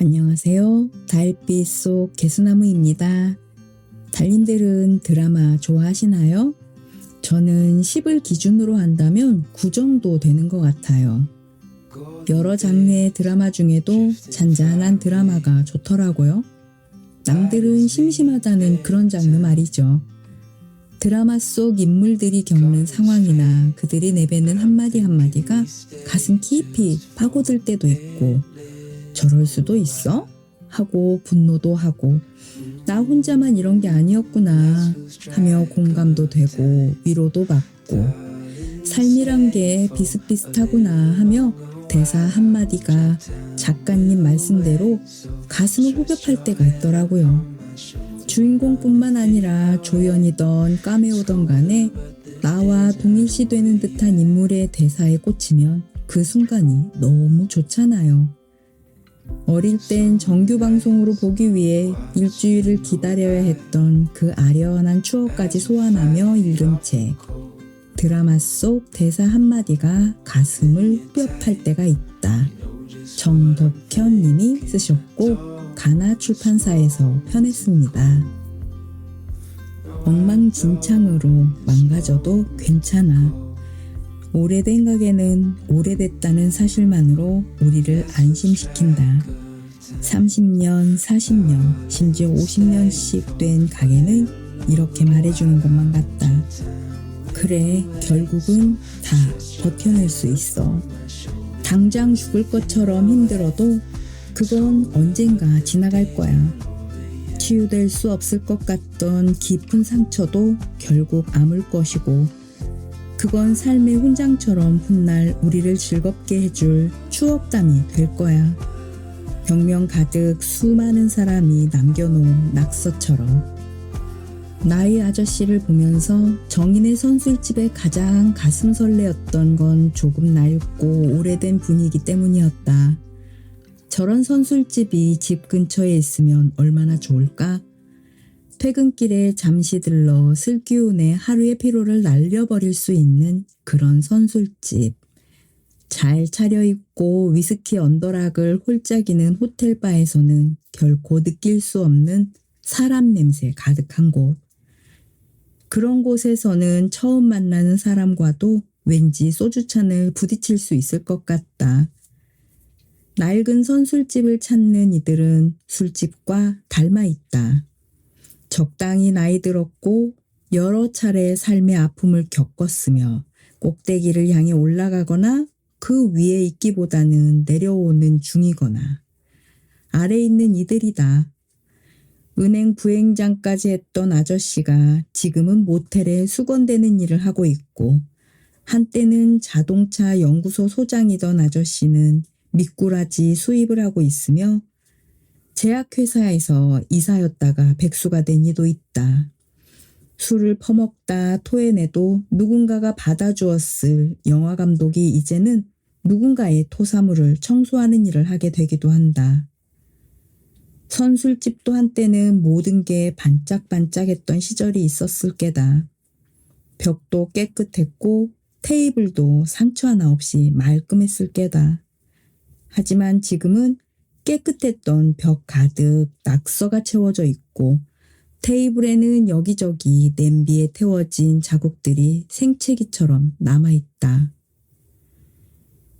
안녕하세요. 달빛 속 개수나무입니다. 달님들은 드라마 좋아하시나요? 저는 10을 기준으로 한다면 9 정도 되는 것 같아요. 여러 장르의 드라마 중에도 잔잔한 드라마가 좋더라고요. 남들은 심심하다는 그런 장르 말이죠. 드라마 속 인물들이 겪는 상황이나 그들이 내뱉는 한마디 한마디가 가슴 깊이 파고들 때도 있고, 저럴 수도 있어? 하고 분노도 하고, 나 혼자만 이런 게 아니었구나 하며 공감도 되고 위로도 받고, 삶이란 게 비슷비슷하구나 하며 대사 한마디가 작가님 말씀대로 가슴을 후벼팔 때가 있더라고요. 주인공뿐만 아니라 조연이던 까메오던 간에 나와 동일시되는 듯한 인물의 대사에 꽂히면 그 순간이 너무 좋잖아요. 어릴 땐 정규 방송으로 보기 위해 일주일을 기다려야 했던 그 아련한 추억까지 소환하며 읽은 책. 드라마 속 대사 한마디가 가슴을 뼈팔 때가 있다. 정덕현 님이 쓰셨고 가나 출판사에서 펴냈습니다. 엉망진창으로 망가져도 괜찮아. 오래된 가게는 오래됐다는 사실만으로 우리를 안심시킨다. 30년, 40년, 심지어 50년씩 된 가게는 이렇게 말해주는 것만 같다. 그래, 결국은 다 버텨낼 수 있어. 당장 죽을 것처럼 힘들어도 그건 언젠가 지나갈 거야. 치유될 수 없을 것 같던 깊은 상처도 결국 아물 것이고, 그건 삶의 훈장처럼 훗날 우리를 즐겁게 해줄 추억담이 될 거야. 벽면 가득 수많은 사람이 남겨놓은 낙서처럼. 나의 아저씨를 보면서 정인의 선술집에 가장 가슴 설레었던 건 조금 낡고 오래된 분위기 때문이었다. 저런 선술집이 집 근처에 있으면 얼마나 좋을까? 퇴근길에 잠시 들러 슬기운의 하루의 피로를 날려버릴 수 있는 그런 선술집. 잘 차려입고 위스키 언더락을 홀짝이는 호텔바에서는 결코 느낄 수 없는 사람 냄새 가득한 곳. 그런 곳에서는 처음 만나는 사람과도 왠지 소주잔을 부딪힐 수 있을 것 같다. 낡은 선술집을 찾는 이들은 술집과 닮아 있다. 적당히 나이 들었고 여러 차례 삶의 아픔을 겪었으며 꼭대기를 향해 올라가거나 그 위에 있기보다는 내려오는 중이거나, 아래에 있는 이들이다. 은행 부행장까지 했던 아저씨가 지금은 모텔에 수건대는 일을 하고 있고, 한때는 자동차 연구소 소장이던 아저씨는 미꾸라지 수입을 하고 있으며, 제약회사에서 이사였다가 백수가 된 이도 있다. 술을 퍼먹다 토해내도 누군가가 받아주었을 영화감독이 이제는 누군가의 토사물을 청소하는 일을 하게 되기도 한다. 선술집도 한때는 모든 게 반짝반짝했던 시절이 있었을 게다. 벽도 깨끗했고 테이블도 상처 하나 없이 말끔했을 게다. 하지만 지금은 깨끗했던 벽 가득 낙서가 채워져 있고, 테이블에는 여기저기 냄비에 태워진 자국들이 생채기처럼 남아있다.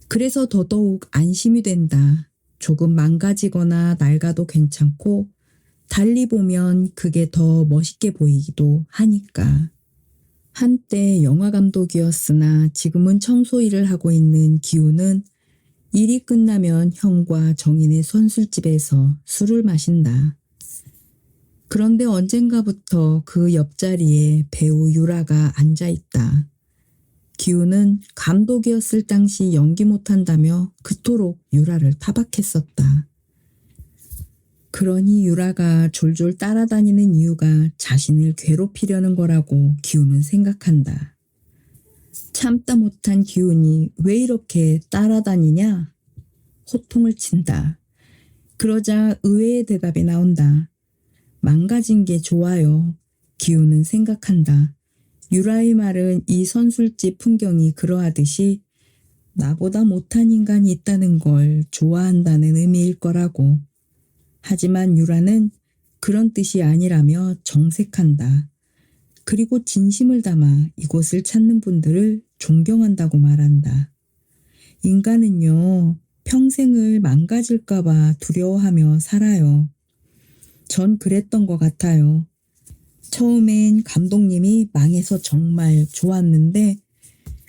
그래서 더더욱 안심이 된다. 조금 망가지거나 낡아도 괜찮고, 달리 보면 그게 더 멋있게 보이기도 하니까. 한때 영화감독이었으나 지금은 청소 일을 하고 있는 기우는 일이 끝나면 형과 정인의 선술집에서 술을 마신다. 그런데 언젠가부터 그 옆자리에 배우 유라가 앉아있다. 기우는 감독이었을 당시 연기 못한다며 그토록 유라를 타박했었다. 그러니 유라가 졸졸 따라다니는 이유가 자신을 괴롭히려는 거라고 기우는 생각한다. 참다 못한 기훈이 왜 이렇게 따라다니냐? 호통을 친다. 그러자 의외의 대답이 나온다. 망가진 게 좋아요. 기훈은 생각한다. 유라의 말은 이 선술집 풍경이 그러하듯이 나보다 못한 인간이 있다는 걸 좋아한다는 의미일 거라고. 하지만 유라는 그런 뜻이 아니라며 정색한다. 그리고 진심을 담아 이곳을 찾는 분들을 존경한다고 말한다. 인간은요, 평생을 망가질까봐 두려워하며 살아요. 전 그랬던 것 같아요. 처음엔 감독님이 망해서 정말 좋았는데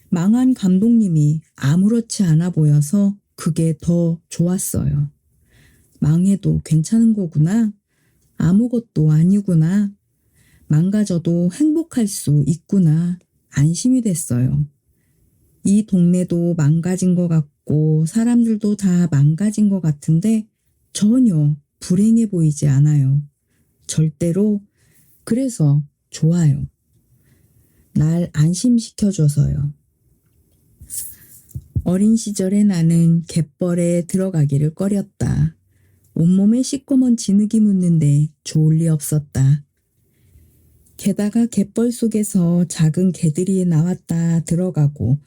망한 감독님이 아무렇지 않아 보여서 그게 더 좋았어요. 망해도 괜찮은 거구나. 아무것도 아니구나. 망가져도 행복할 수 있구나. 안심이 됐어요. 이 동네도 망가진 것 같고 사람들도 다 망가진 것 같은데 전혀 불행해 보이지 않아요. 절대로. 그래서 좋아요. 날 안심시켜줘서요. 어린 시절에 나는 갯벌에 들어가기를 꺼렸다. 온몸에 시꺼먼 진흙이 묻는데 좋을 리 없었다. 게다가 갯벌 속에서 작은 개들이 나왔다 들어가고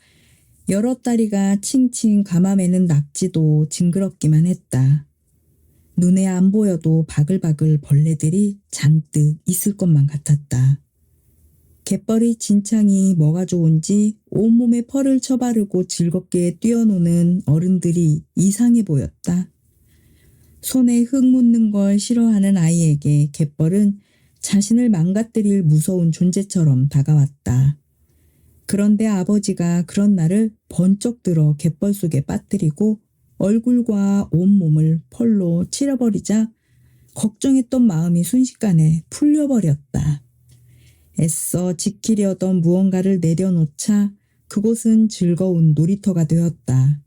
여러 다리가 칭칭 감아매는 낙지도 징그럽기만 했다. 눈에 안 보여도 바글바글 벌레들이 잔뜩 있을 것만 같았다. 갯벌이 진창이 뭐가 좋은지 온몸에 펄을 쳐바르고 즐겁게 뛰어노는 어른들이 이상해 보였다. 손에 흙 묻는 걸 싫어하는 아이에게 갯벌은 자신을 망가뜨릴 무서운 존재처럼 다가왔다. 그런데 아버지가 그런 날을 번쩍 들어 갯벌 속에 빠뜨리고 얼굴과 온몸을 펄로 칠해버리자 걱정했던 마음이 순식간에 풀려버렸다. 애써 지키려던 무언가를 내려놓자 그곳은 즐거운 놀이터가 되었다.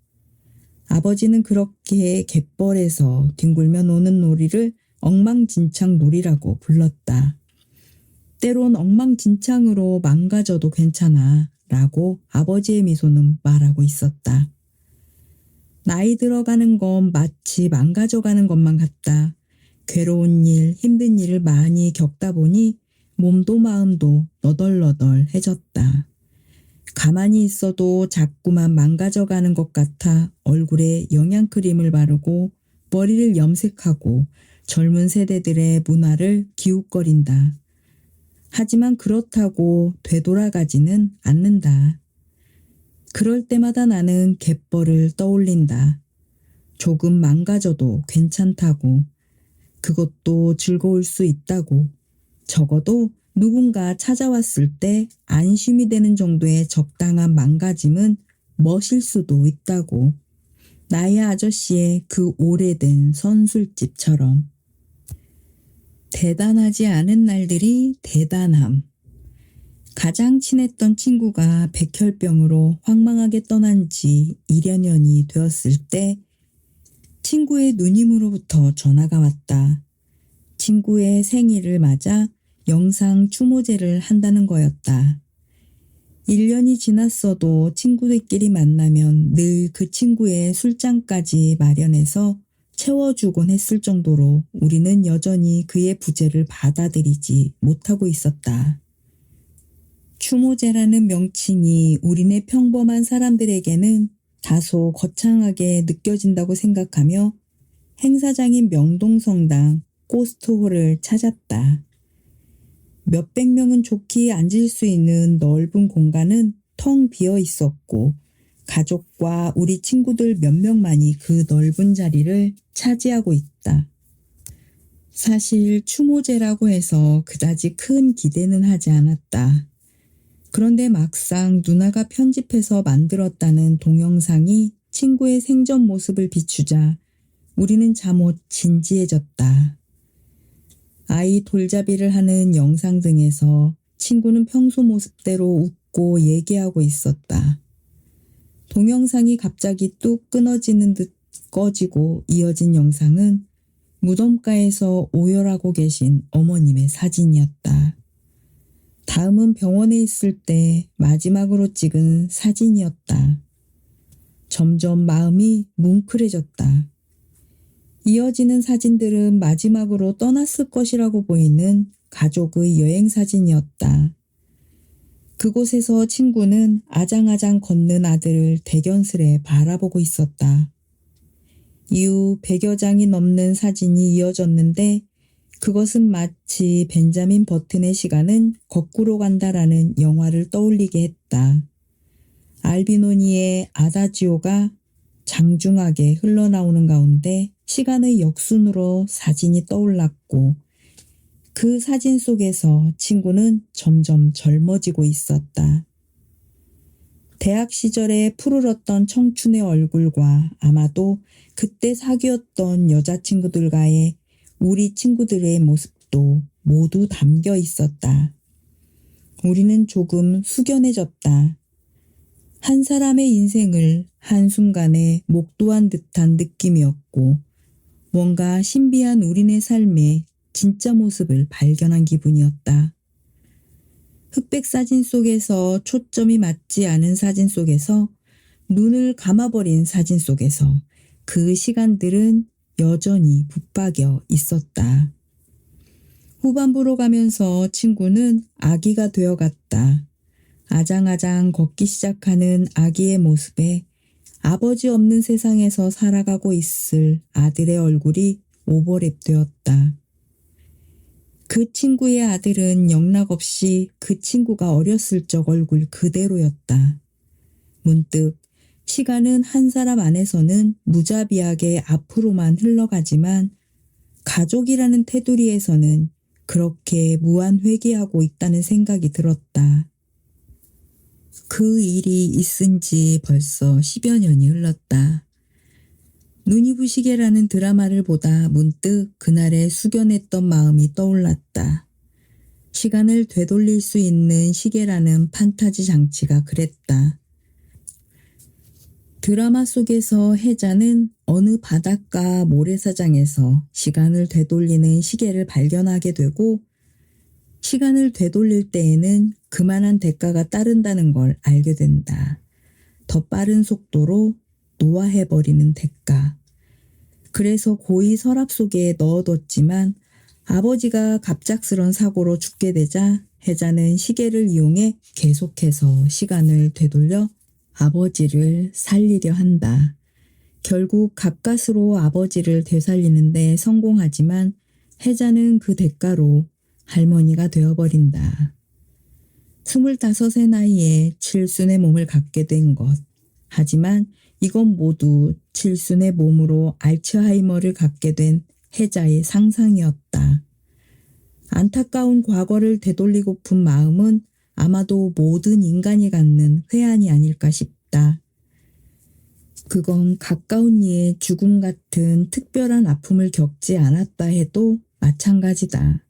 아버지는 그렇게 갯벌에서 뒹굴며 노는 놀이를 엉망진창 놀이라고 불렀다. 때론 엉망진창으로 망가져도 괜찮아 라고 아버지의 미소는 말하고 있었다. 나이 들어가는 건 마치 망가져가는 것만 같다. 괴로운 일, 힘든 일을 많이 겪다 보니 몸도 마음도 너덜너덜해졌다. 가만히 있어도 자꾸만 망가져가는 것 같아 얼굴에 영양크림을 바르고 머리를 염색하고 젊은 세대들의 문화를 기웃거린다. 하지만 그렇다고 되돌아가지는 않는다. 그럴 때마다 나는 갯벌을 떠올린다. 조금 망가져도 괜찮다고. 그것도 즐거울 수 있다고. 적어도 누군가 찾아왔을 때 안심이 되는 정도의 적당한 망가짐은 멋일 수도 있다고. 나의 아저씨의 그 오래된 선술집처럼. 대단하지 않은 날들이 대단함. 가장 친했던 친구가 백혈병으로 황망하게 떠난 지 1여년이 되었을 때 친구의 누님으로부터 전화가 왔다. 친구의 생일을 맞아 영상 추모제를 한다는 거였다. 1년이 지났어도 친구들끼리 만나면 늘 그 친구의 술잔까지 마련해서 채워주곤 했을 정도로 우리는 여전히 그의 부재를 받아들이지 못하고 있었다. 추모제라는 명칭이 우리네 평범한 사람들에게는 다소 거창하게 느껴진다고 생각하며 행사장인 명동성당 코스트홀을 찾았다. 몇백 명은 좋게 앉을 수 있는 넓은 공간은 텅 비어 있었고 가족과 우리 친구들 몇 명만이 그 넓은 자리를 차지하고 있다. 사실 추모제라고 해서 그다지 큰 기대는 하지 않았다. 그런데 막상 누나가 편집해서 만들었다는 동영상이 친구의 생전 모습을 비추자 우리는 잠옷 진지해졌다. 아이 돌잡이를 하는 영상 등에서 친구는 평소 모습대로 웃고 얘기하고 있었다. 동영상이 갑자기 뚝 끊어지는 듯 꺼지고 이어진 영상은 무덤가에서 오열하고 계신 어머님의 사진이었다. 다음은 병원에 있을 때 마지막으로 찍은 사진이었다. 점점 마음이 뭉클해졌다. 이어지는 사진들은 마지막으로 떠났을 것이라고 보이는 가족의 여행 사진이었다. 그곳에서 친구는 아장아장 걷는 아들을 대견스레 바라보고 있었다. 이후 100여 장이 넘는 사진이 이어졌는데 그것은 마치 벤자민 버튼의 시간은 거꾸로 간다라는 영화를 떠올리게 했다. 알비노니의 아다지오가 장중하게 흘러나오는 가운데 시간의 역순으로 사진이 떠올랐고 그 사진 속에서 친구는 점점 젊어지고 있었다. 대학 시절에 푸르렀던 청춘의 얼굴과 아마도 그때 사귀었던 여자친구들과의 우리 친구들의 모습도 모두 담겨 있었다. 우리는 조금 숙연해졌다. 한 사람의 인생을 한순간에 목도한 듯한 느낌이었고 뭔가 신비한 우리네 삶의 진짜 모습을 발견한 기분이었다. 흑백 사진 속에서 초점이 맞지 않은 사진 속에서 눈을 감아버린 사진 속에서 그 시간들은 여전히 붙박여 있었다. 후반부로 가면서 친구는 아기가 되어갔다. 아장아장 걷기 시작하는 아기의 모습에 아버지 없는 세상에서 살아가고 있을 아들의 얼굴이 오버랩되었다. 그 친구의 아들은 영락없이 그 친구가 어렸을 적 얼굴 그대로였다. 문득 시간은 한 사람 안에서는 무자비하게 앞으로만 흘러가지만 가족이라는 테두리에서는 그렇게 무한회귀하고 있다는 생각이 들었다. 그 일이 있은 지 벌써 10여 년이 흘렀다. 눈이 부시게라는 드라마를 보다 문득 그날의 숙연했던 마음이 떠올랐다. 시간을 되돌릴 수 있는 시계라는 판타지 장치가 그랬다. 드라마 속에서 혜자는 어느 바닷가 모래사장에서 시간을 되돌리는 시계를 발견하게 되고 시간을 되돌릴 때에는 그만한 대가가 따른다는 걸 알게 된다. 더 빠른 속도로 노화해버리는 대가. 그래서 고이 서랍 속에 넣어뒀지만 아버지가 갑작스런 사고로 죽게 되자 혜자는 시계를 이용해 계속해서 시간을 되돌려 아버지를 살리려 한다. 결국 가까스로 아버지를 되살리는데 성공하지만 혜자는 그 대가로 할머니가 되어버린다. 25의 나이에 칠순의 몸을 갖게 된 것. 하지만 이건 모두 칠순의 몸으로 알츠하이머를 갖게 된 혜자의 상상이었다. 안타까운 과거를 되돌리고픈 마음은 아마도 모든 인간이 갖는 회한이 아닐까 싶다. 그건 가까운 이의 죽음 같은 특별한 아픔을 겪지 않았다 해도 마찬가지다.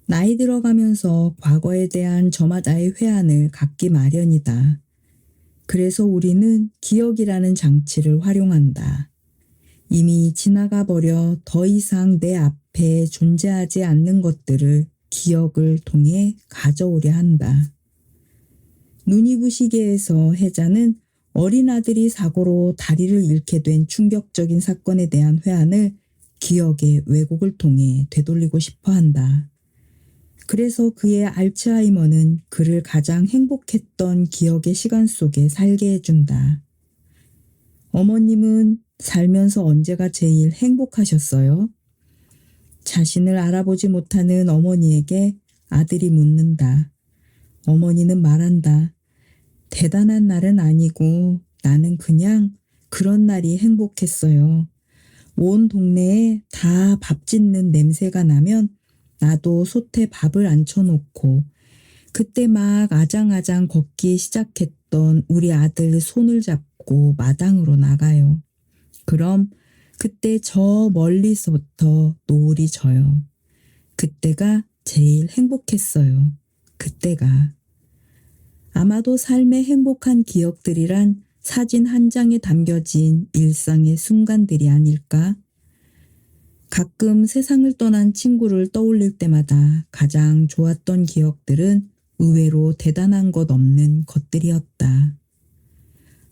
나이 들어가면서 과거에 대한 저마다의 회한을 갖기 마련이다. 그래서 우리는 기억이라는 장치를 활용한다. 이미 지나가 버려 더 이상 내 앞에 존재하지 않는 것들을 기억을 통해 가져오려 한다. 눈이 부시게에서 혜자는 어린 아들이 사고로 다리를 잃게 된 충격적인 사건에 대한 회한을 기억의 왜곡을 통해 되돌리고 싶어 한다. 그래서 그의 알츠하이머는 그를 가장 행복했던 기억의 시간 속에 살게 해준다. 어머님은 살면서 언제가 제일 행복하셨어요? 자신을 알아보지 못하는 어머니에게 아들이 묻는다. 어머니는 말한다. 대단한 날은 아니고 나는 그냥 그런 날이 행복했어요. 온 동네에 다 밥 짓는 냄새가 나면 나도 솥에 밥을 앉혀놓고 그때 막 아장아장 걷기 시작했던 우리 아들 손을 잡고 마당으로 나가요. 그럼 그때 저 멀리서부터 노을이 져요. 그때가 제일 행복했어요. 그때가. 아마도 삶의 행복한 기억들이란 사진 한 장에 담겨진 일상의 순간들이 아닐까? 가끔 세상을 떠난 친구를 떠올릴 때마다 가장 좋았던 기억들은 의외로 대단한 것 없는 것들이었다.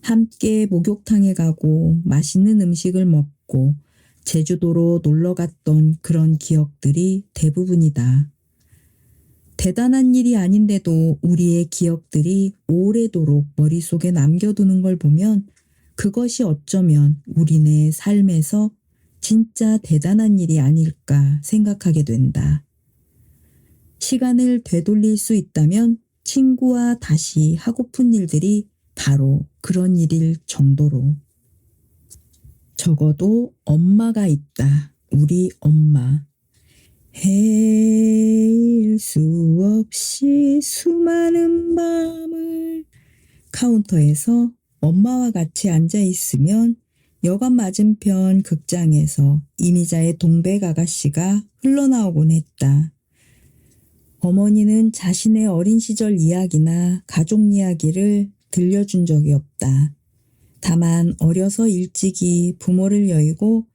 함께 목욕탕에 가고 맛있는 음식을 먹고 제주도로 놀러 갔던 그런 기억들이 대부분이다. 대단한 일이 아닌데도 우리의 기억들이 오래도록 머릿속에 남겨두는 걸 보면 그것이 어쩌면 우리네 삶에서 진짜 대단한 일이 아닐까 생각하게 된다. 시간을 되돌릴 수 있다면 친구와 다시 하고픈 일들이 바로 그런 일일 정도로. 적어도 엄마가 있다. 우리 엄마. 헤일 수 없이 수많은 밤을 카운터에서 엄마와 같이 앉아 있으면 여관 맞은편 극장에서 이미자의 동백 아가씨가 흘러나오곤 했다. 어머니는 자신의 어린 시절 이야기나 가족 이야기를 들려준 적이 없다. 다만 어려서 일찍이 부모를 여의고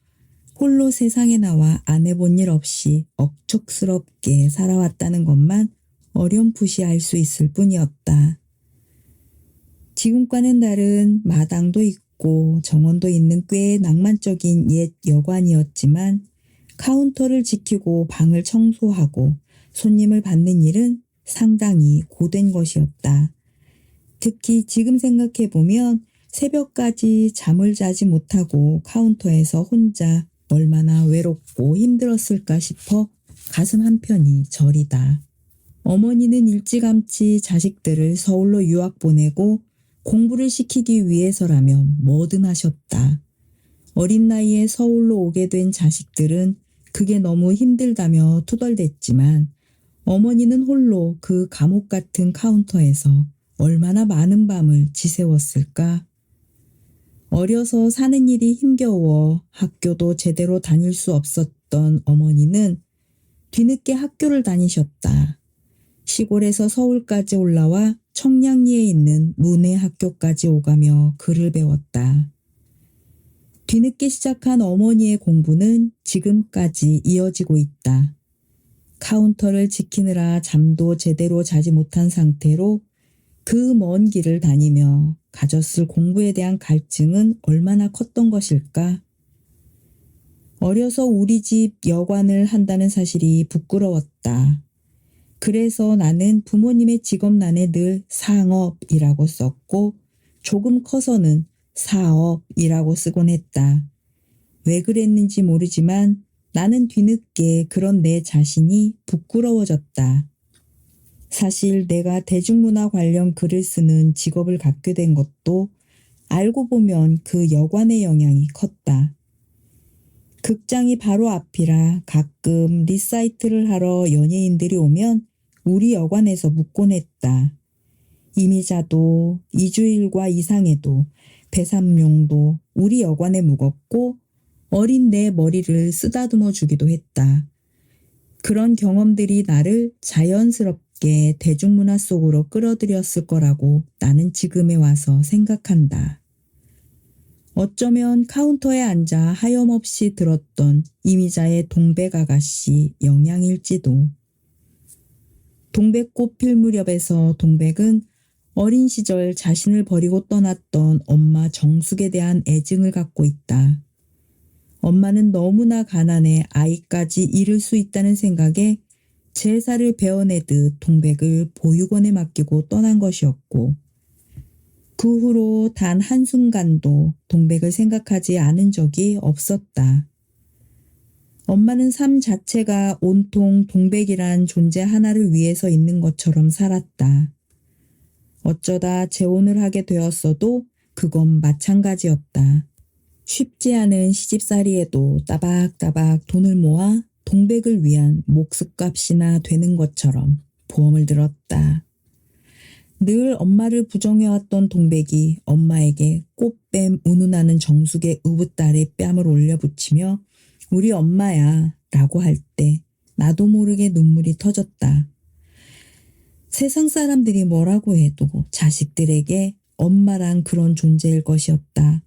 홀로 세상에 나와 안 해본 일 없이 억척스럽게 살아왔다는 것만 어렴풋이 알 수 있을 뿐이었다. 지금과는 다른 마당도 있고 정원도 있는 꽤 낭만적인 옛 여관이었지만 카운터를 지키고 방을 청소하고 손님을 받는 일은 상당히 고된 것이었다. 특히 지금 생각해보면 새벽까지 잠을 자지 못하고 카운터에서 혼자 얼마나 외롭고 힘들었을까 싶어 가슴 한편이 저리다. 어머니는 일찌감치 자식들을 서울로 유학 보내고 공부를 시키기 위해서라면 뭐든 하셨다. 어린 나이에 서울로 오게 된 자식들은 그게 너무 힘들다며 투덜댔지만 어머니는 홀로 그 감옥 같은 카운터에서 얼마나 많은 밤을 지새웠을까? 어려서 사는 일이 힘겨워 학교도 제대로 다닐 수 없었던 어머니는 뒤늦게 학교를 다니셨다. 시골에서 서울까지 올라와 청량리에 있는 문예 학교까지 오가며 글을 배웠다. 뒤늦게 시작한 어머니의 공부는 지금까지 이어지고 있다. 카운터를 지키느라 잠도 제대로 자지 못한 상태로 그 먼 길을 다니며 가졌을 공부에 대한 갈증은 얼마나 컸던 것일까? 어려서 우리 집 여관을 한다는 사실이 부끄러웠다. 그래서 나는 부모님의 직업란에 늘 상업이라고 썼고 조금 커서는 사업이라고 쓰곤 했다. 왜 그랬는지 모르지만 나는 뒤늦게 그런 내 자신이 부끄러워졌다. 사실 내가 대중문화 관련 글을 쓰는 직업을 갖게 된 것도 알고 보면 그 여관의 영향이 컸다. 극장이 바로 앞이라 가끔 리사이트를 하러 연예인들이 오면 우리 여관에서 묵곤 했다. 이미자도 이주일과 이상해도 배삼룡도 우리 여관에 묵었고 어린 내 머리를 쓰다듬어 주기도 했다. 그런 경험들이 나를 자연스럽게 대중문화 속으로 끌어들였을 거라고 나는 지금에 와서 생각한다. 어쩌면 카운터에 앉아 하염없이 들었던 이미자의 동백 아가씨 영향일지도. 동백꽃 필 무렵에서 동백은 어린 시절 자신을 버리고 떠났던 엄마 정숙에 대한 애증을 갖고 있다. 엄마는 너무나 가난해 아이까지 잃을 수 있다는 생각에 제사를 베어내듯 동백을 보육원에 맡기고 떠난 것이었고 그 후로 단 한순간도 동백을 생각하지 않은 적이 없었다. 엄마는 삶 자체가 온통 동백이란 존재 하나를 위해서 있는 것처럼 살았다. 어쩌다 재혼을 하게 되었어도 그건 마찬가지였다. 쉽지 않은 시집살이에도 따박따박 돈을 모아 동백을 위한 목숨값이나 되는 것처럼 보험을 들었다. 늘 엄마를 부정해왔던 동백이 엄마에게 꽃뱀 운운하는 정숙의 우붓다리 뺨을 올려붙이며 우리 엄마야 라고 할 때 나도 모르게 눈물이 터졌다. 세상 사람들이 뭐라고 해도 자식들에게 엄마란 그런 존재일 것이었다.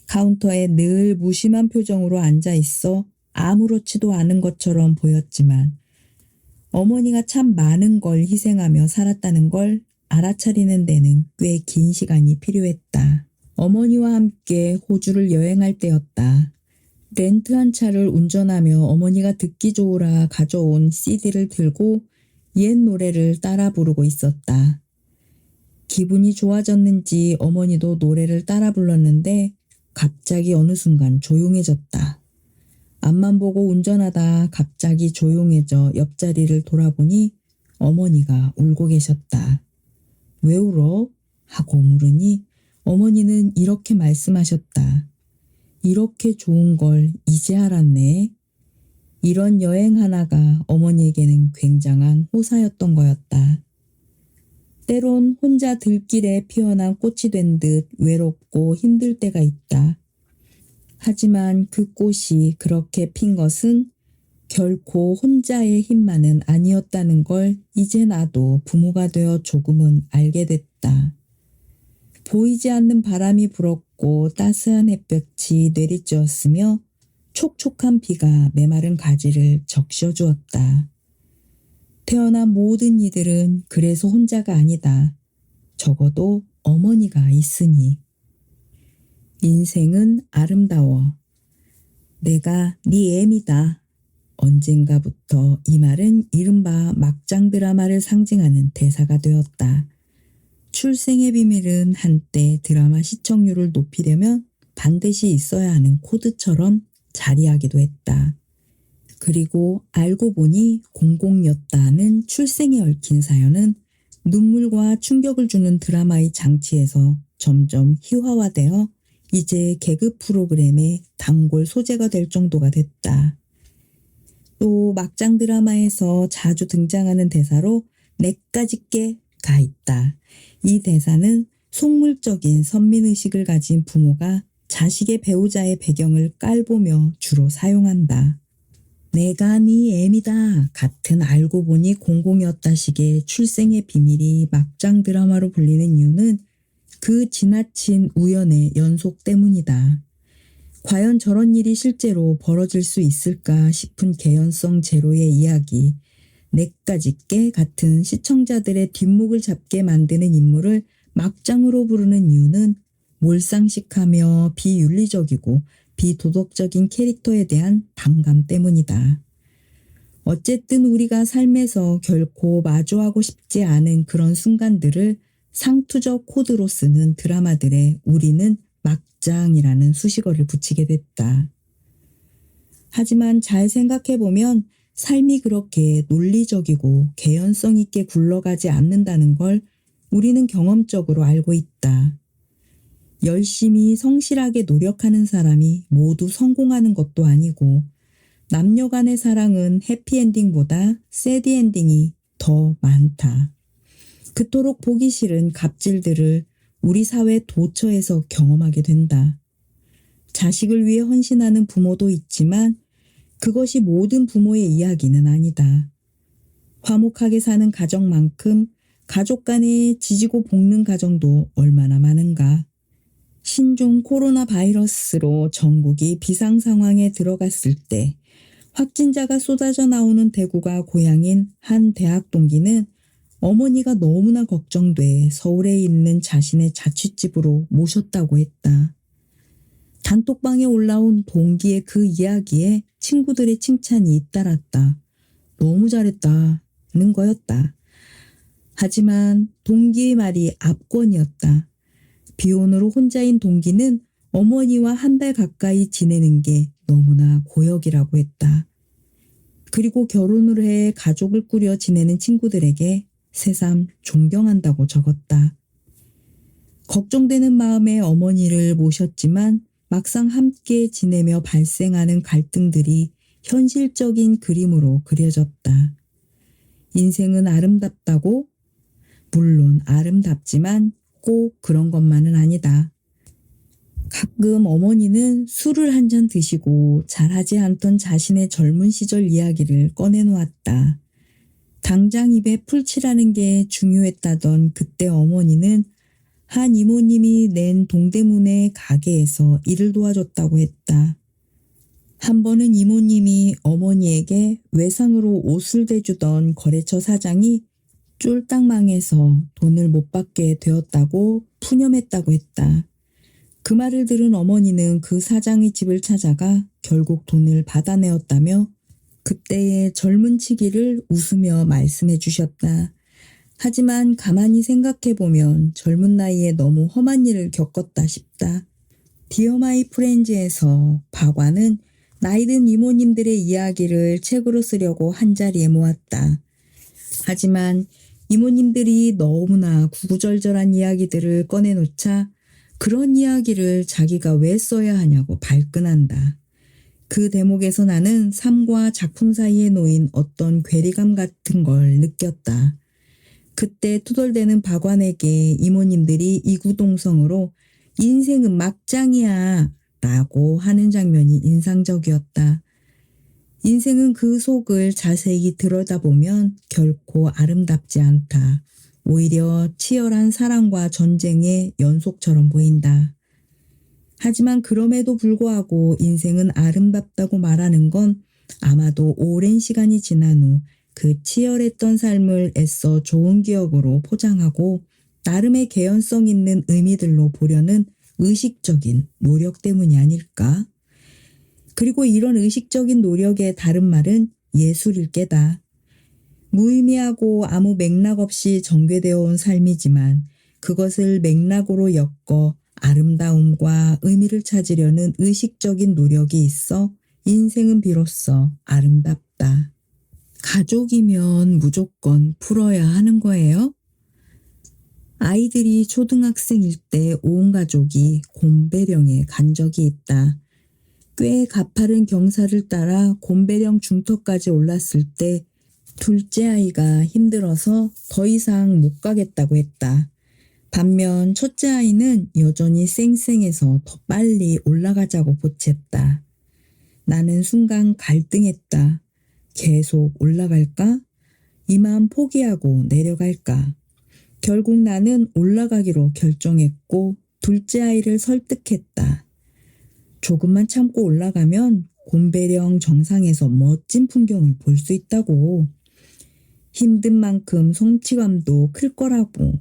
카운터에 늘 무심한 표정으로 앉아 있어 아무렇지도 않은 것처럼 보였지만 어머니가 참 많은 걸 희생하며 살았다는 걸 알아차리는 데는 꽤 긴 시간이 필요했다. 어머니와 함께 호주를 여행할 때였다. 렌트한 차를 운전하며 어머니가 듣기 좋으라 가져온 CD를 들고 옛 노래를 따라 부르고 있었다. 기분이 좋아졌는지 어머니도 노래를 따라 불렀는데 갑자기 어느 순간 조용해졌다. 앞만 보고 운전하다 갑자기 조용해져 옆자리를 돌아보니 어머니가 울고 계셨다. 왜 울어? 하고 물으니 어머니는 이렇게 말씀하셨다. 이렇게 좋은 걸 이제 알았네. 이런 여행 하나가 어머니에게는 굉장한 호사였던 거였다. 때론 혼자 들길에 피어난 꽃이 된 듯 외롭고 힘들 때가 있다. 하지만 그 꽃이 그렇게 핀 것은 결코 혼자의 힘만은 아니었다는 걸 이제 나도 부모가 되어 조금은 알게 됐다. 보이지 않는 바람이 불었고 따스한 햇볕이 내리쬐었으며 촉촉한 비가 메마른 가지를 적셔 주었다. 태어난 모든 이들은 그래서 혼자가 아니다. 적어도 어머니가 있으니. 인생은 아름다워. 내가 네 애미다. 언젠가부터 이 말은 이른바 막장 드라마를 상징하는 대사가 되었다. 출생의 비밀은 한때 드라마 시청률을 높이려면 반드시 있어야 하는 코드처럼 자리하기도 했다. 그리고 알고 보니 공공이었다는 출생에 얽힌 사연은 눈물과 충격을 주는 드라마의 장치에서 점점 희화화되어 이제 개그 프로그램의 단골 소재가 될 정도가 됐다. 또 막장 드라마에서 자주 등장하는 대사로 내까짓게가 있다. 이 대사는 속물적인 선민의식을 가진 부모가 자식의 배우자의 배경을 깔보며 주로 사용한다. 내가 네 애미다 같은 알고 보니 공공이었다식의 출생의 비밀이 막장 드라마로 불리는 이유는 그 지나친 우연의 연속 때문이다. 과연 저런 일이 실제로 벌어질 수 있을까 싶은 개연성 제로의 이야기, 내까짓게 같은 시청자들의 뒷목을 잡게 만드는 인물을 막장으로 부르는 이유는 몰상식하며 비윤리적이고 비도덕적인 캐릭터에 대한 반감 때문이다. 어쨌든 우리가 삶에서 결코 마주하고 싶지 않은 그런 순간들을 상투적 코드로 쓰는 드라마들에 우리는 막장이라는 수식어를 붙이게 됐다. 하지만 잘 생각해보면 삶이 그렇게 논리적이고 개연성 있게 굴러가지 않는다는 걸 우리는 경험적으로 알고 있다. 열심히 성실하게 노력하는 사람이 모두 성공하는 것도 아니고 남녀 간의 사랑은 해피엔딩보다 새드엔딩이 더 많다. 그토록 보기 싫은 갑질들을 우리 사회 도처에서 경험하게 된다. 자식을 위해 헌신하는 부모도 있지만 그것이 모든 부모의 이야기는 아니다. 화목하게 사는 가정만큼 가족 간에 지지고 볶는 가정도 얼마나 많은가. 신종 코로나 바이러스로 전국이 비상 상황에 들어갔을 때 확진자가 쏟아져 나오는 대구가 고향인 한 대학 동기는 어머니가 너무나 걱정돼 서울에 있는 자신의 자취집으로 모셨다고 했다. 단톡방에 올라온 동기의 그 이야기에 친구들의 칭찬이 잇따랐다. 너무 잘했다는 거였다. 하지만 동기의 말이 압권이었다. 비혼으로 혼자인 동기는 어머니와 한 달 가까이 지내는 게 너무나 고역이라고 했다. 그리고 결혼을 해 가족을 꾸려 지내는 친구들에게 새삼 존경한다고 적었다. 걱정되는 마음에 어머니를 모셨지만 막상 함께 지내며 발생하는 갈등들이 현실적인 그림으로 그려졌다. 인생은 아름답다고? 물론 아름답지만 꼭 그런 것만은 아니다. 가끔 어머니는 술을 한 잔 드시고 잘하지 않던 자신의 젊은 시절 이야기를 꺼내놓았다. 당장 입에 풀칠하는 게 중요했다던 그때 어머니는 한 이모님이 낸 동대문의 가게에서 일을 도와줬다고 했다. 한 번은 이모님이 어머니에게 외상으로 옷을 대주던 거래처 사장이 쫄딱 망해서 돈을 못 받게 되었다고 푸념했다고 했다. 그 말을 들은 어머니는 그 사장의 집을 찾아가 결국 돈을 받아내었다며 그때의 젊은 치기를 웃으며 말씀해 주셨다. 하지만 가만히 생각해보면 젊은 나이에 너무 험한 일을 겪었다 싶다. 디어 마이 프렌즈에서 박완은 나이든 이모님들의 이야기를 책으로 쓰려고 한자리에 모았다. 하지만 이모님들이 너무나 구구절절한 이야기들을 꺼내놓자 그런 이야기를 자기가 왜 써야 하냐고 발끈한다. 그 대목에서 나는 삶과 작품 사이에 놓인 어떤 괴리감 같은 걸 느꼈다. 그때 투덜대는 박완에게 이모님들이 이구동성으로 인생은 막장이야 라고 하는 장면이 인상적이었다. 인생은 그 속을 자세히 들여다보면 결코 아름답지 않다. 오히려 치열한 사랑과 전쟁의 연속처럼 보인다. 하지만 그럼에도 불구하고 인생은 아름답다고 말하는 건 아마도 오랜 시간이 지난 후 그 치열했던 삶을 애써 좋은 기억으로 포장하고 나름의 개연성 있는 의미들로 보려는 의식적인 노력 때문이 아닐까? 그리고 이런 의식적인 노력의 다른 말은 예술일 게다. 무의미하고 아무 맥락 없이 전개되어 온 삶이지만 그것을 맥락으로 엮어 아름다움과 의미를 찾으려는 의식적인 노력이 있어 인생은 비로소 아름답다. 가족이면 무조건 풀어야 하는 거예요? 아이들이 초등학생일 때 온 가족이 곰배령에 간 적이 있다. 꽤 가파른 경사를 따라 곰배령 중턱까지 올랐을 때 둘째 아이가 힘들어서 더 이상 못 가겠다고 했다. 반면 첫째 아이는 여전히 쌩쌩해서 더 빨리 올라가자고 보챘다. 나는 순간 갈등했다. 계속 올라갈까? 이만 포기하고 내려갈까? 결국 나는 올라가기로 결정했고 둘째 아이를 설득했다. 조금만 참고 올라가면 곰배령 정상에서 멋진 풍경을 볼 수 있다고. 힘든 만큼 성취감도 클 거라고.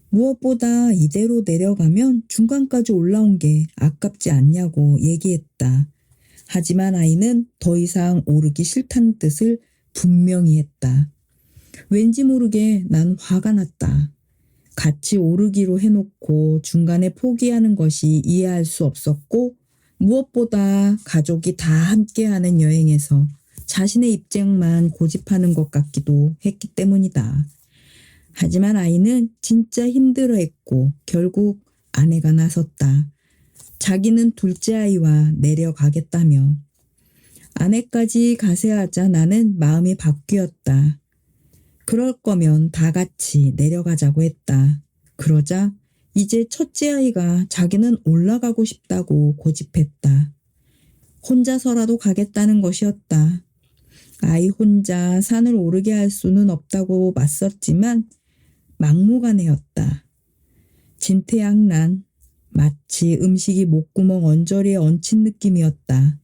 무엇보다 이대로 내려가면 중간까지 올라온 게 아깝지 않냐고 얘기했다. 하지만 아이는 더 이상 오르기 싫다는 뜻을 분명히 했다. 왠지 모르게 난 화가 났다. 같이 오르기로 해놓고 중간에 포기하는 것이 이해할 수 없었고 무엇보다 가족이 다 함께하는 여행에서 자신의 입장만 고집하는 것 같기도 했기 때문이다. 하지만 아이는 진짜 힘들어했고 결국 아내가 나섰다. 자기는 둘째 아이와 내려가겠다며. 아내까지 가세하자 나는 마음이 바뀌었다. 그럴 거면 다 같이 내려가자고 했다. 그러자 이제 첫째 아이가 자기는 올라가고 싶다고 고집했다. 혼자서라도 가겠다는 것이었다. 아이 혼자 산을 오르게 할 수는 없다고 맞섰지만 막무가내였다. 진퇴양난, 마치 음식이 목구멍 언저리에 얹힌 느낌이었다.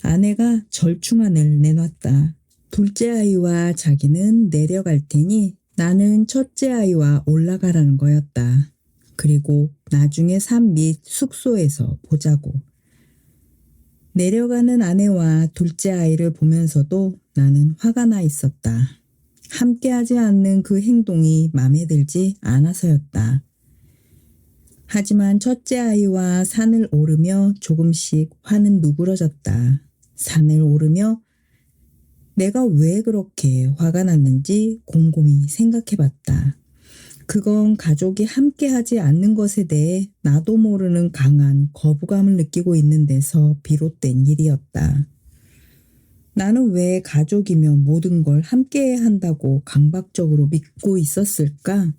아내가 절충안을 내놨다. 둘째 아이와 자기는 내려갈 테니 나는 첫째 아이와 올라가라는 거였다. 그리고 나중에 산 및 숙소에서 보자고. 내려가는 아내와 둘째 아이를 보면서도 나는 화가 나 있었다. 함께하지 않는 그 행동이 마음에 들지 않아서였다. 하지만 첫째 아이와 산을 오르며 조금씩 화는 누그러졌다. 산을 오르며 내가 왜 그렇게 화가 났는지 곰곰이 생각해봤다. 그건 가족이 함께하지 않는 것에 대해 나도 모르는 강한 거부감을 느끼고 있는 데서 비롯된 일이었다. 나는 왜 가족이면 모든 걸 함께해야 한다고 강박적으로 믿고 있었을까?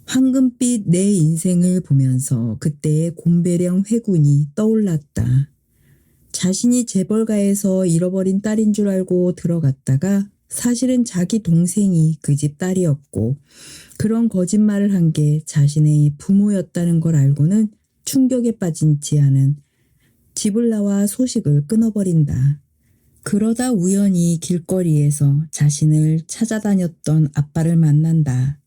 황금빛 내 인생을 보면서 그때의 곰배령 회군이 떠올랐다. 자신이 재벌가에서 잃어버린 딸인 줄 알고 들어갔다가 사실은 자기 동생이 그 집 딸이었고 그런 거짓말을 한 게 자신의 부모였다는 걸 알고는 충격에 빠진 지아는 집을 나와 소식을 끊어버린다. 그러다 우연히 길거리에서 자신을 찾아다녔던 아빠를 만난다.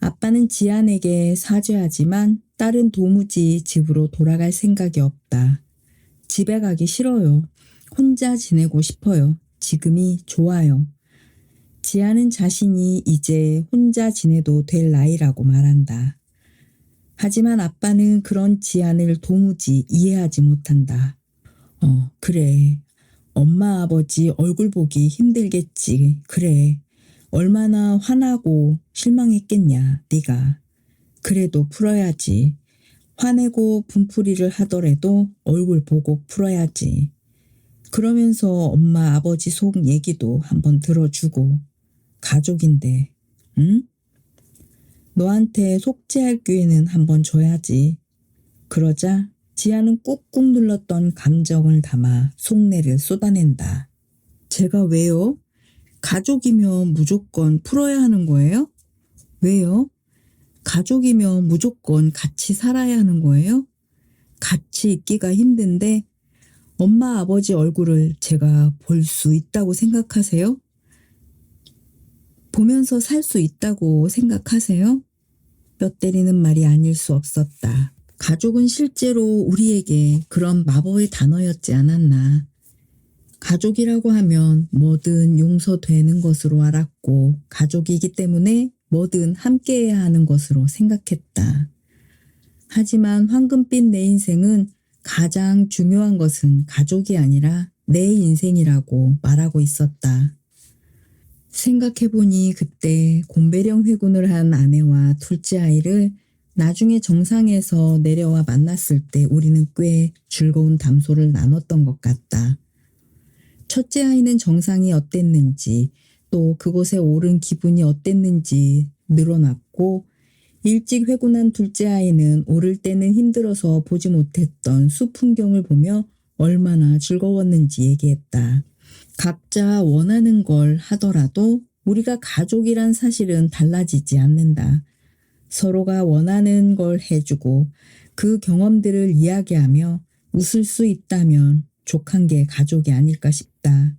아빠는 지안에게 사죄하지만 딸은 도무지 집으로 돌아갈 생각이 없다. 집에 가기 싫어요. 혼자 지내고 싶어요. 지금이 좋아요. 지아는 자신이 이제 혼자 지내도 될 나이라고 말한다. 하지만 아빠는 그런 지안을 도무지 이해하지 못한다. 그래. 엄마 아버지 얼굴 보기 힘들겠지. 그래. 얼마나 화나고 실망했겠냐, 네가. 그래도 풀어야지. 화내고 분풀이를 하더라도 얼굴 보고 풀어야지. 그러면서 엄마 아버지 속 얘기도 한번 들어주고. 가족인데, 응? 너한테 속죄할 기회는 한번 줘야지. 그러자 지아는 꾹꾹 눌렀던 감정을 담아 속내를 쏟아낸다. 제가 왜요? 가족이면 무조건 풀어야 하는 거예요? 왜요? 가족이면 무조건 같이 살아야 하는 거예요? 같이 있기가 힘든데 엄마 아버지 얼굴을 제가 볼 수 있다고 생각하세요? 보면서 살 수 있다고 생각하세요? 뼈 때리는 말이 아닐 수 없었다. 가족은 실제로 우리에게 그런 마법의 단어였지 않았나. 가족이라고 하면 뭐든 용서되는 것으로 알았고 가족이기 때문에 뭐든 함께해야 하는 것으로 생각했다. 하지만 황금빛 내 인생은 가장 중요한 것은 가족이 아니라 내 인생이라고 말하고 있었다. 생각해보니 그때 곰배령 회군을 한 아내와 둘째 아이를 나중에 정상에서 내려와 만났을 때 우리는 꽤 즐거운 담소를 나눴던 것 같다. 첫째 아이는 정상이 어땠는지 또 그곳에 오른 기분이 어땠는지 늘어났고 일찍 회군한 둘째 아이는 오를 때는 힘들어서 보지 못했던 숲 풍경을 보며 얼마나 즐거웠는지 얘기했다. 각자 원하는 걸 하더라도 우리가 가족이란 사실은 달라지지 않는다. 서로가 원하는 걸 해주고 그 경험들을 이야기하며 웃을 수 있다면 족한 게 가족이 아닐까 싶다.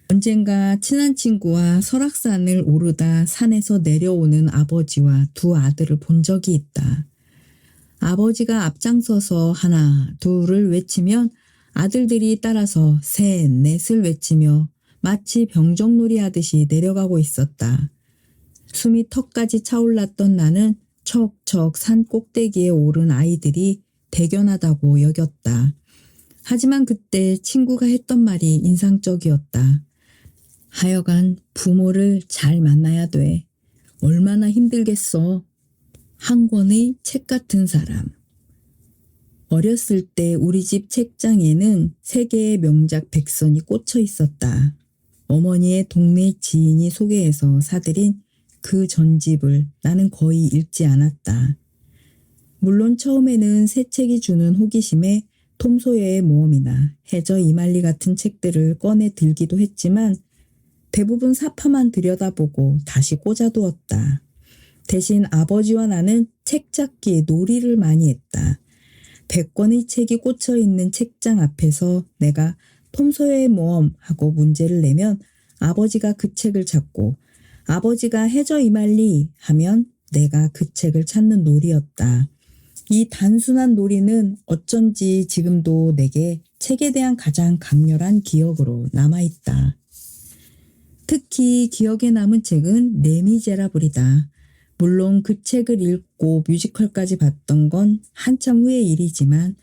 언젠가 친한 친구와 설악산을 오르다 산에서 내려오는 아버지와 두 아들을 본 적이 있다. 아버지가 앞장서서 하나, 둘을 외치면 아들들이 따라서 셋, 넷을 외치며 마치 병정놀이 하듯이 내려가고 있었다. 숨이 턱까지 차올랐던 나는 척척 산 꼭대기에 오른 아이들이 대견하다고 여겼다. 하지만 그때 친구가 했던 말이 인상적이었다. 하여간 부모를 잘 만나야 돼. 얼마나 힘들겠어. 한 권의 책 같은 사람. 어렸을 때 우리 집 책장에는 세 개의 명작 백선이 꽂혀 있었다. 어머니의 동네 지인이 소개해서 사들인 그 전집을 나는 거의 읽지 않았다. 물론 처음에는 새 책이 주는 호기심에 톰 소여의 모험이나 해저 이말리 같은 책들을 꺼내 들기도 했지만 대부분 사파만 들여다보고 다시 꽂아두었다. 대신 아버지와 나는 책 찾기에 놀이를 많이 했다. 100권의 책이 꽂혀있는 책장 앞에서 내가 톰 소여의 모험 하고 문제를 내면 아버지가 그 책을 찾고 아버지가 해저 이말리 하면 내가 그 책을 찾는 놀이였다. 이 단순한 놀이는 어쩐지 지금도 내게 책에 대한 가장 강렬한 기억으로 남아있다. 특히 기억에 남은 책은 레미제라블이다. 물론 그 책을 읽고 뮤지컬까지 봤던 건 한참 후의 일이지만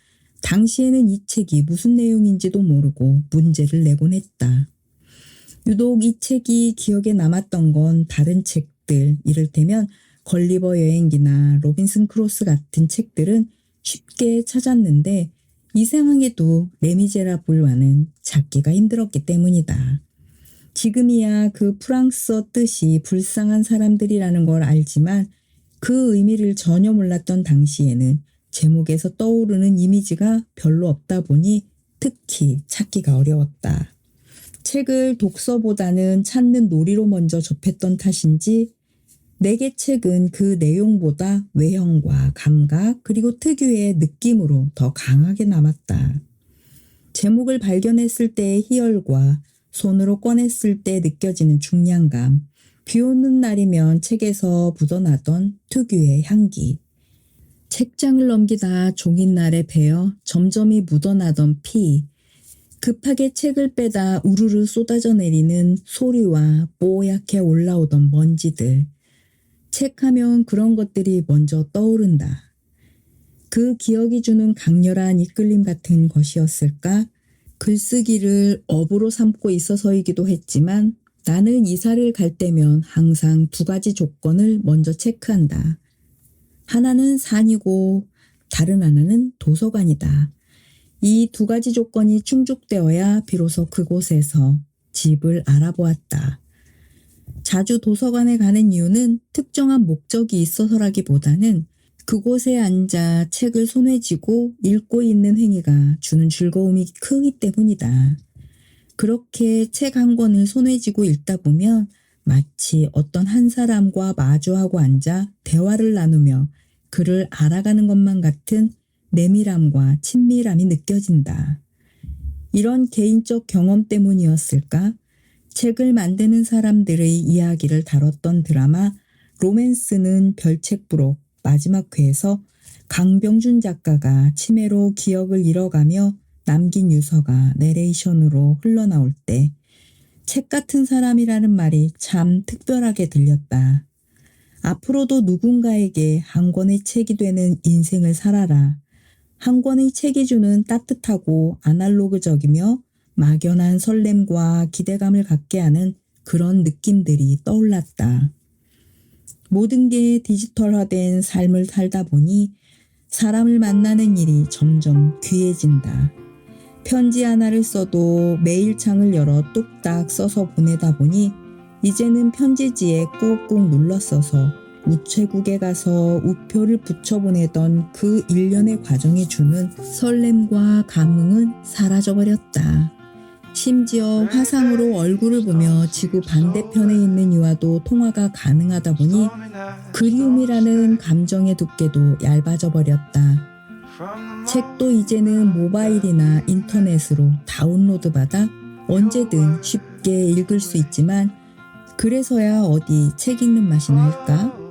당시에는 이 책이 무슨 내용인지도 모르고 문제를 내곤 했다. 유독 이 책이 기억에 남았던 건 다른 책들, 이를테면 걸리버 여행기나 로빈슨 크루소 같은 책들은 쉽게 찾았는데 이상하게도 레미제라블과는 찾기가 힘들었기 때문이다. 지금이야 그 프랑스어 뜻이 불쌍한 사람들이라는 걸 알지만 그 의미를 전혀 몰랐던 당시에는 제목에서 떠오르는 이미지가 별로 없다 보니 특히 찾기가 어려웠다. 책을 독서보다는 찾는 놀이로 먼저 접했던 탓인지 내게 책은 그 내용보다 외형과 감각 그리고 특유의 느낌으로 더 강하게 남았다. 제목을 발견했을 때의 희열과 손으로 꺼냈을 때 느껴지는 중량감, 비 오는 날이면 책에서 묻어나던 특유의 향기, 책장을 넘기다 종잇날에 베어 점점이 묻어나던 피, 급하게 책을 빼다 우르르 쏟아져 내리는 소리와 뽀얗게 올라오던 먼지들. 책하면 그런 것들이 먼저 떠오른다. 그 기억이 주는 강렬한 이끌림 같은 것이었을까? 글쓰기를 업으로 삼고 있어서이기도 했지만 나는 이사를 갈 때면 항상 두 가지 조건을 먼저 체크한다. 하나는 산이고 다른 하나는 도서관이다. 이 두 가지 조건이 충족되어야 비로소 그곳에서 집을 알아보았다. 자주 도서관에 가는 이유는 특정한 목적이 있어서라기보다는 그곳에 앉아 책을 손에 쥐고 읽고 있는 행위가 주는 즐거움이 크기 때문이다. 그렇게 책 한 권을 손에 쥐고 읽다 보면 마치 어떤 한 사람과 마주하고 앉아 대화를 나누며 그를 알아가는 것만 같은 내밀함과 친밀함이 느껴진다. 이런 개인적 경험 때문이었을까? 책을 만드는 사람들의 이야기를 다뤘던 드라마 로맨스는 별책부록 마지막 회에서 강병준 작가가 치매로 기억을 잃어가며 남긴 유서가 내레이션으로 흘러나올 때 책 같은 사람이라는 말이 참 특별하게 들렸다. 앞으로도 누군가에게 한 권의 책이 되는 인생을 살아라. 한 권의 책이 주는 따뜻하고 아날로그적이며 막연한 설렘과 기대감을 갖게 하는 그런 느낌들이 떠올랐다. 모든 게 디지털화된 삶을 살다 보니 사람을 만나는 일이 점점 귀해진다. 편지 하나를 써도 메일창을 열어 뚝딱 써서 보내다 보니 이제는 편지지에 꾹꾹 눌러 써서 우체국에 가서 우표를 붙여보내던 그 일련의 과정이 주는 설렘과 감흥은 사라져버렸다. 심지어 화상으로 얼굴을 보며 지구 반대편에 있는 이와도 통화가 가능하다 보니 그리움이라는 감정의 두께도 얇아져 버렸다. 책도 이제는 모바일이나 인터넷으로 다운로드 받아 언제든 쉽게 읽을 수 있지만 그래서야 어디 책 읽는 맛이 날까?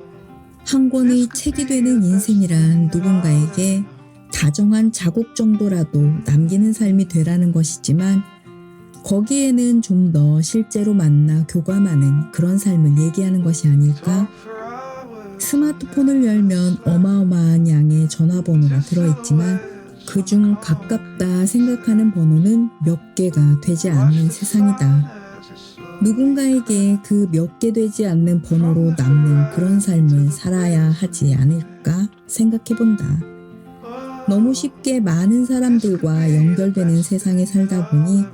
한 권의 책이 되는 인생이란 누군가에게 다정한 자국 정도라도 남기는 삶이 되라는 것이지만 거기에는 좀 더 실제로 만나 교감하는 그런 삶을 얘기하는 것이 아닐까? 스마트폰을 열면 어마어마한 양의 전화번호가 들어있지만 그중 가깝다 생각하는 번호는 몇 개가 되지 않는 세상이다. 누군가에게 그 몇 개 되지 않는 번호로 남는 그런 삶을 살아야 하지 않을까 생각해본다. 너무 쉽게 많은 사람들과 연결되는 세상에 살다 보니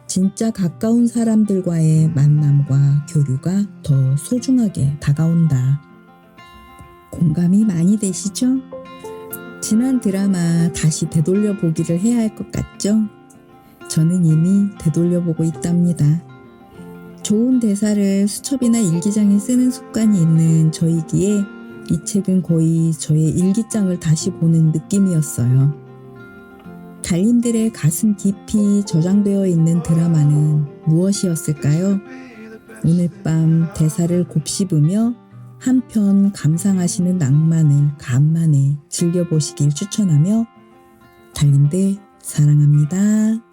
진짜 가까운 사람들과의 만남과 교류가 더 소중하게 다가온다. 공감이 많이 되시죠? 지난 드라마 다시 되돌려 보기를 해야 할 것 같죠? 저는 이미 되돌려보고 있답니다. 좋은 대사를 수첩이나 일기장에 쓰는 습관이 있는 저이기에 이 책은 거의 저의 일기장을 다시 보는 느낌이었어요. 달님들의 가슴 깊이 저장되어 있는 드라마는 무엇이었을까요? 오늘 밤 대사를 곱씹으며 한편 감상하시는 낭만을 간만에 즐겨보시길 추천하며 달님들 사랑합니다.